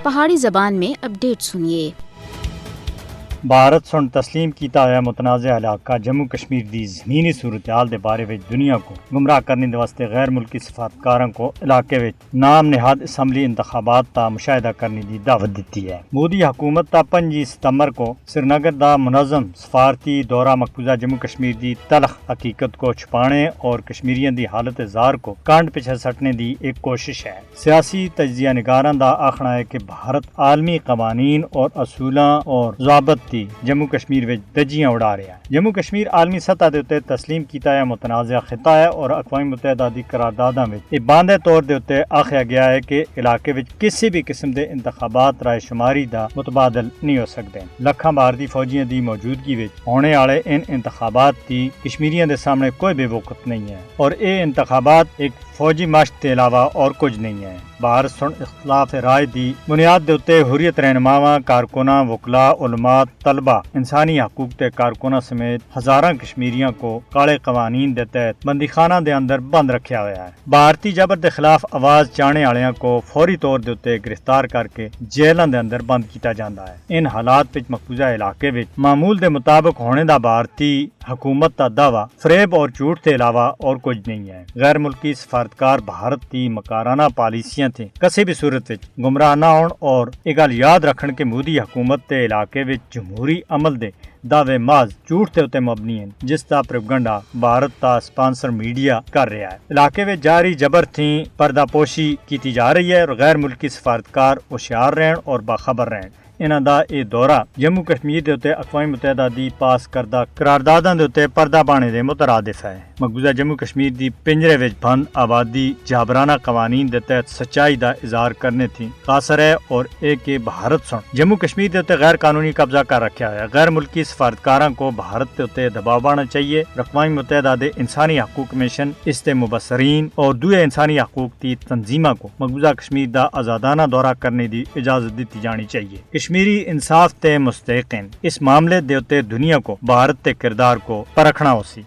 پہاڑی زبان میں اپڈیٹ سنیے۔ بھارت سن تسلیم کیتا ہوا متنازع علاقہ جموں کشمیر دی زمینی صورتحال دے بارے وچ دنیا کو گمراہ کرنے دے واسطے غیر ملکی سفارتکاراں کو علاقے وچ نام نہاد اسمبلی انتخابات تا مشاہدہ کرنے دی دعوت دیتی ہے۔ مودی حکومت تا 5 ستمبر کو سری نگر دا منظم سفارتی دورہ مقبوضہ جموں کشمیر دی تلخ حقیقت کو چھپانے اور کشمیریوں دی حالت زار کو کانڈ پیچھے سٹنے دی ایک کوشش ہے۔ سیاسی تجزیہ نگاراں دا آخنا ہے کہ بھارت عالمی قوانین اور اصولاں اور ضابط جموں کشمیر وچ دجیاں اڑا رہا ہے۔ جموں کشمیر عالمی سطح دے اتے تسلیم کیتا ہے متنازع خطہ ہے اور اقوام متحدہ دی قرارداداں وچ یہ باندھے طور دے اتے آخیا گیا ہے کہ علاقے وچ کسی بھی قسم دے انتخابات رائے شماری دا متبادل نہیں ہو سکتے۔ لکھاں بھارتی فوجیاں دی موجودگی وچ ہونے والے ان انتخابات دی کشمیریاں دے سامنے کوئی بے وقوف نہیں ہے اور یہ انتخابات ایک فوجی مشق کے علاوہ اور کچھ نہیں ہے۔ بھارت سن اختلاف رائے دی بنیاد دے اتے حریت رہنماواں، کارکناں، وکلاء، علماء، طلبہ، انسانی حقوق تے کارکناں سمیت ہزاراں کشمیریاں کو کالے قوانین دے تحت بندی خانہ دے اندر بند رکھیا ہوا ہے۔ بھارتی جبر دے خلاف آواز چاہنے والیاں کو فوری طور دے اتے گرفتار کر کے جیلاں دے اندر بند کیتا جاندا ہے۔ ان حالات وچ مقبوضہ علاقے وچ معمول دے مطابق ہونے دا بھارتی حکومت دا دعویٰ فریب اور جھوٹ کے علاوہ اور کچھ نہیں ہے۔ غیر ملکی سفارتکار بھارت دی مکارانہ پالیسیاں تھے کسی بھی صورت وچ گمراہ نہ ہون اور یہ گل یاد رکھن کہ مودی حکومت تے علاقے وچ جمہوری عمل دے دعوے محض جھوٹ تے اتے مبنی ہیں جس دا پروپیگنڈا بھارت دا سپانسر میڈیا کر رہا ہے۔ علاقے وچ جاری جبر تھی پردہ پوشی کیتی جا رہی ہے اور غیر ملکی سفارتکار ہوشیار رہن اور باخبر رہن۔ انہاں دا یہ دورہ جموں کشمیر دے اتے اقوام متحدہ دی پاس کردہ قرارداداں دے اتے پردہ بانے دے مترادف ہے۔ مقبوضہ جموں کشمیر دی پنجرے وچ بند آبادی جابرانہ قوانین دے تحت سچائی دا اظہار کرنے تھی قاصر ہے اور ایک کہ بھارت سن جموں کشمیر دے اتے غیر قانونی قبضہ کر رکھا ہے۔ غیر ملکی سفارتکاراں کو بھارت دے اتے دباؤ بانا چاہیے۔ اقوام متحدہ دے انسانی حقوق کمیشن، اس دے مبصرین اور دوسرے انسانی حقوق دی تنظیماں کو مقبوضہ کشمیر دا آزادانہ دورہ کرنے دی اجازت دیتی جانی چاہیے۔ کشمیری انصاف تے مستحقین اس معاملے دے اتے دنیا کو بھارت تے کردار کو پرکھنا ہو سی۔